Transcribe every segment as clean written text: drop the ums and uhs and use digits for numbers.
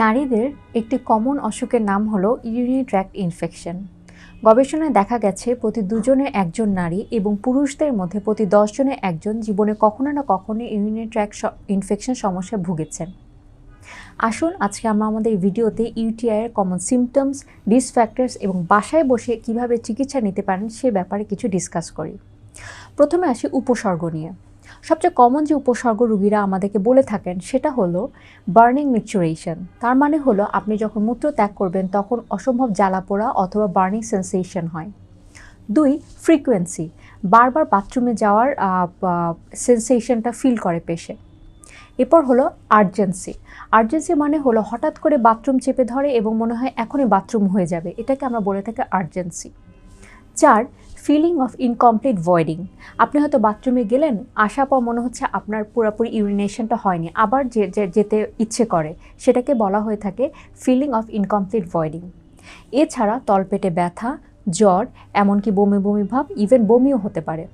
নারীদের একটি কমন অসুখের নাম হলো ইউরিনারি ট্র্যাক্ট ইনফেকশন। গবেষণায় দেখা গেছে প্রতি দুজনে একজন নারী এবং পুরুষদের মধ্যে প্রতি 10 জনে একজন জীবনে কখনো না কখনো ইউরিনারি ট্র্যাক্ট ইনফেকশন সমস্যায় ভুগেছেন। আসুন আজকে আমরা আমাদের এই ভিডিওতে ইউটিআই এর কমন সিমটমস, রিস্ক ফ্যাক্টরস এবং বাসায় বসে কিভাবে চিকিৎসা নিতে পারেন সে ব্যাপারে কিছু ডিসকাস করি। প্রথমে আসি উপসর্গ নিয়ে। সবচেয়ে কমন যে উপসর্গ রোগীরা আমাদেরকে বলে থাকেন সেটা হলো বার্নিং মিকচুরেশন। তার মানে হলো আপনি যখন মূত্র ত্যাগ করবেন তখন অসম্ভব জ্বালাপোড়া অথবা বার্নিং সেন্সেশন হয়। 2, ফ্রিকোয়েন্সি, বারবার বাথরুমে যাওয়ার সেন্সেশনটা ফিল করে পেশেন্ট। এরপর হলো আর্জেন্সি। আর্জেন্সি মানে হলো হঠাৎ করে বাথরুম চেপে ধরে এবং মনে হয় এখনই বাথরুম হয়ে যাবে, এটাকে আমরা বলে থাকি urgency. 4, feeling of incomplete voiding. আপনি হয়তো বাথরুমে গেলেন, আসার পর মনে হচ্ছে আপনার পুরোপুরি ইউরিনেশনটা হয়নি, আবার যেতে ইচ্ছে করে, সেটাকে বলা হয়ে থাকে ফিলিং অফ ইনকমপ্লিট ভয়েডিং। এছাড়া তলপেটে ব্যথা, জ্বর, এমনকি বমি বমি ভাব, ইভেন বমিও হতে পারে।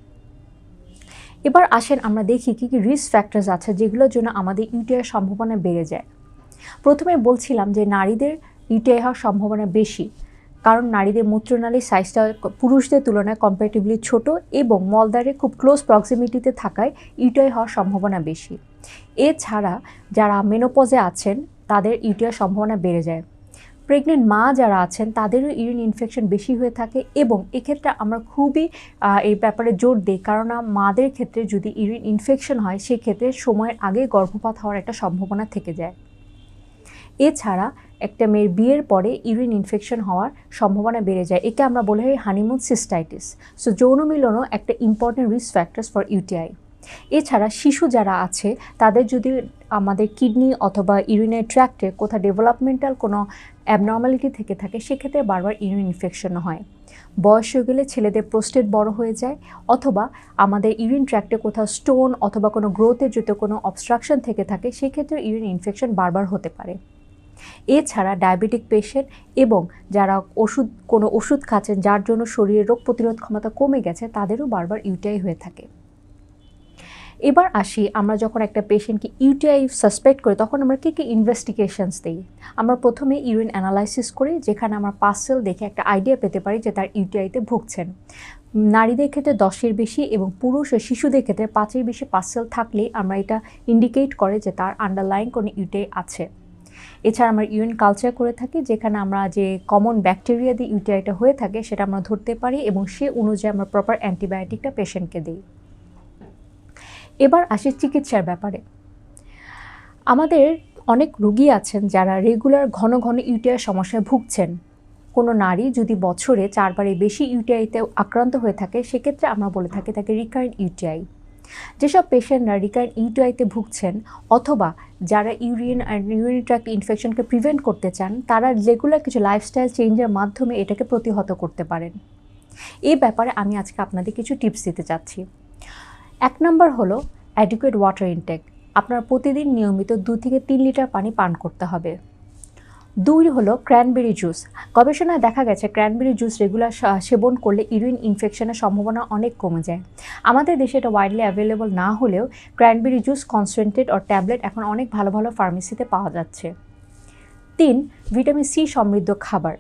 এবার আসেন আমরা দেখি কী কী রিস্ক ফ্যাক্টরস আছে যেগুলোর জন্য আমাদের ইউটিআইয়ের সম্ভাবনা বেড়ে যায়। প্রথমে বলছিলাম যে নারীদের ইউটিআই হওয়ার সম্ভাবনা বেশি, কারণ নারীদের মূত্রনালীর সাইজটা পুরুষদের তুলনায় কম্পারেটিভলি ছোট এবং মলদ্বারে খুব ক্লোজ প্রক্সিমিটিতে থাকায় ইউটিআই হওয়ার সম্ভাবনা বেশি। এছাড়া যারা মেনোপজে আছেন তাদের ইউটিআই সম্ভাবনা বেড়ে যায়। প্রেগনেন্ট মা যারা আছেন তাদেরও ইউরিন ইনফেকশন বেশি হয়ে থাকে এবং এক্ষেত্রে আমরা খুবই এই ব্যাপারে জোর দিই, কারণ মাদের ক্ষেত্রে যদি ইউরিন ইনফেকশন হয় সেক্ষেত্রে সময়ের আগে গর্ভপাত হওয়ার একটা সম্ভাবনা থেকে যায়। এছাড়া একটা মেয়ের বিয়ের পরে ইউরিন ইনফেকশন হওয়ার সম্ভাবনা বেড়ে যায়, একে আমরা বলে হয় হানিমুন সিস্টাইটিস। সো যৌন মিলনও একটা important risk factors for UTI. এছাড়া শিশু যারা আছে তাদের যদি আমাদের কিডনি অথবা ইউরিনারি ট্র্যাক্টে কোথাও ডেভেলপমেন্টাল কোনো অ্যাবনর্মালিটি থেকে থাকে সেক্ষেত্রে বারবার ইউরিন ইনফেকশন হয়। বয়স হয়ে গেলে ছেলেদের প্রোস্টেট বড় হয়ে যায়, অথবা আমাদের ইউরিন ট্র্যাক্টে কোথাও স্টোন অথবা কোনো গ্রোথের যদি কোনো অবস্ট্রাকশন থেকে থাকে সেক্ষেত্রে ইউরিন ইনফেকশন বারবার হতে পারে। এছাড়া ডায়াবেটিক পেশেন্ট এবং যারা কোনো ওষুধ খাচ্ছেন যার জন্য শরীরের রোগ প্রতিরোধ ক্ষমতা কমে গেছে তাদেরও বারবার ইউটিআই হয়ে থাকে। এবার আসি, আমরা যখন একটা পেশেন্টকে ইউটিআই সাসপেক্ট করি তখন আমরা কী কী ইনভেস্টিগেশনস দিই। আমরা প্রথমে ইউরিন অ্যানালাইসিস করি, যেখানে আমরা পাসেল দেখে একটা আইডিয়া পেতে পারি যে তার ইউটিআইতে ভুগছেন। নারীদের ক্ষেত্রে 10-এর বেশি এবং পুরুষ ও শিশুদের ক্ষেত্রে 5-এর বেশি পাসেল থাকলেই আমরা এটা ইন্ডিকেট করে যে তার আন্ডারলাইন কোনো ইউটিআই আছে। এছাড়া আমরা ইউরিন কালচার করে থাকি, যেখানে আমরা যে কমন ব্যাকটেরিয়া দিয়ে ইউটিআইটা হয়ে থাকে সেটা আমরা ধরতে পারি এবং সে অনুযায়ী আমরা প্রপার অ্যান্টিবায়োটিকটা পেশেন্টকে দিই। এবার আসি চিকিৎসার ব্যাপারে। আমাদের অনেক রোগী আছেন যারা রেগুলার ঘন ঘন ইউটিআই সমস্যায় ভুগছেন। কোনো নারী যদি বছরে 4বারের বেশি ইউটিআইতে আক্রান্ত হয়ে থাকে সেক্ষেত্রে আমরা বলে থাকি তাকে রিকারেন্ট ইউটিআই। যেসব পেশেন্টরা রিকারেন্ট ইউটিআইতে ভুগছেন অথবা যারা ইউরিনারি ট্র্যাক্ট ইনফেকশনকে প্রিভেন্ট করতে চান তারা রেগুলার কিছু লাইফস্টাইল চেঞ্জের মাধ্যমে এটাকে প্রতিহত করতে পারেন। এই ব্যাপারে আমি আজকে আপনাদের কিছু টিপস দিতে চাচ্ছি। 1 নম্বর হলো অ্যাডিকুয়েট ওয়াটার ইনটেক। আপনার প্রতিদিন নিয়মিত 2 থেকে 3 লিটার পানি পান করতে হবে। 2 হলো ক্র্যানবেরি জুস। গবেষণায় দেখা গেছে ক্র্যানবেরি জুস রেগুলার সেবন করলে ইউরিন ইনফেকশনের সম্ভাবনা অনেক কমে যায়। আমাদের দেশে এটা ওয়াইডলি অ্যাভেলেবল না হলেও ক্র্যানবেরি জুস কনসেন্ট্রেট ও ট্যাবলেট এখন অনেক ভালো ভালো ফার্মেসিতে পাওয়া যাচ্ছে। 3, ভিটামিন সি সমৃদ্ধ খাবার,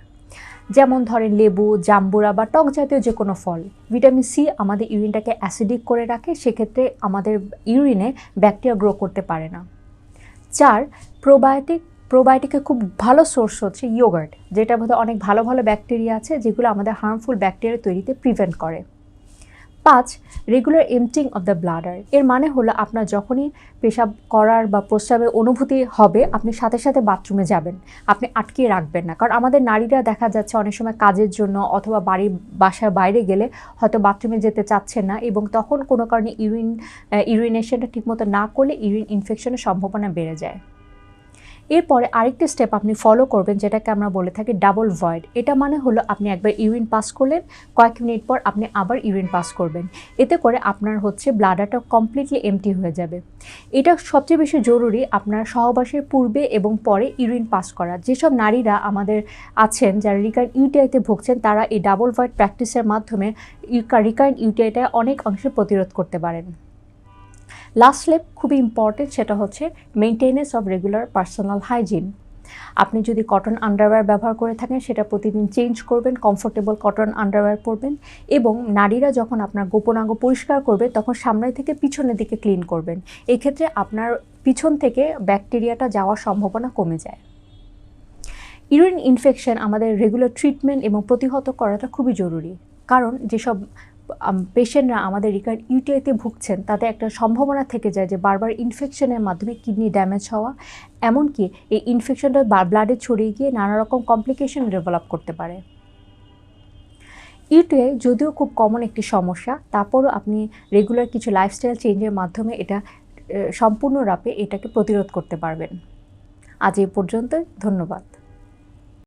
যেমন ধরেন লেবু, জাম্বুরা বা টক জাতীয় যে কোনো ফল। ভিটামিন সি আমাদের ইউরিনটাকে অ্যাসিডিক করে রাখে, সেক্ষেত্রে আমাদের ইউরিনে ব্যাকটেরিয়া গ্রো করতে পারে না। 4, প্রোবায়োটিকের খুব ভালো সোর্স হচ্ছে ইয়োগার্ট, যেটার মধ্যে অনেক ভালো ভালো ব্যাকটেরিয়া আছে যেগুলো আমাদের হার্মফুল ব্যাকটেরিয়া তৈরিতে প্রিভেন্ট করে। 5, রেগুলার এমপ্টিং অফ দ্য ব্লাডার। এর মানে হলো আপনার যখনই পেশাব করার বা প্রস্রাবের অনুভূতি হবে আপনি সাথে সাথে বাথরুমে যাবেন, আপনি আটকিয়ে রাখবেন না। কারণ আমাদের নারীরা দেখা যাচ্ছে অনেক সময় কাজের জন্য অথবা বাসার বাইরে গেলে হয়তো বাথরুমে যেতে চাচ্ছেন না এবং তখন কোনো কারণে ইউরিনেশনটা ঠিকমতো না করলে ইউরিন ইনফেকশনের সম্ভাবনা বেড়ে যায়। এরপরে আরেকটি স্টেপ আপনি ফলো করবেন যেটাকে আমরা বলে থাকি ডাবল ভয়েড। এটা মানে হলো আপনি একবার ইউরিন পাস করলেন, কয়েক মিনিট পর আপনি আবার ইউরিন পাস করবেন। এতে করে আপনার ব্লাডারটা কমপ্লিটলি এমটি হয়ে যাবে। এটা সবচেয়ে বেশি জরুরি আপনার সহবাসের পূর্বে এবং পরে ইউরিন পাস করা। যেসব নারীরা আমাদের আছেন যারা রিকারেন্ট ইউটিআইতে ভুগছেন তারা এই ডাবল ভয়েড প্র্যাকটিসের মাধ্যমে রিকারেন্ট ইউটিআইটা অনেক অংশে প্রতিরোধ করতে পারেন। লাস্ট স্টেপ খুবই ইম্পর্টেন্ট, সেটা হচ্ছে maintenance of regular personal hygiene. আপনি যদি কটন আন্ডারওয়্যার ব্যবহার করে থাকেন সেটা প্রতিদিন চেঞ্জ করবেন, কমফোর্টেবল কটন আন্ডারওয়্যার পরবেন এবং নারীরা যখন আপনার গোপনাঙ্গ পরিষ্কার করবে তখন সামনে থেকে পিছনের দিকে ক্লিন করবেন। এক্ষেত্রে আপনার পিছন থেকে ব্যাকটেরিয়াটা যাওয়ার সম্ভাবনা কমে যায়। ইউরিন ইনফেকশন আমাদের রেগুলার ট্রিটমেন্ট এবং প্রতিহত করাটা খুবই জরুরি, কারণ যেসব পেশেন্টরা আমাদের রিকার্ড ইউটিআইতে ভুগছেন তাদের একটা সম্ভাবনা থেকে যায় যে বারবার ইনফেকশনের মাধ্যমে কিডনি ড্যামেজ হওয়া, এমনকি এই ইনফেকশনটা ব্লাডে ছড়িয়ে গিয়ে নানা রকম কমপ্লিকেশন ডেভেলপ করতে পারে। ইউটিআই যদিও খুব কমন একটি সমস্যা, তারপরও আপনি রেগুলার কিছু লাইফস্টাইল চেঞ্জের মাধ্যমে এটা সম্পূর্ণরূপে এটাকে প্রতিরোধ করতে পারবেন। আজ এই পর্যন্ত, ধন্যবাদ।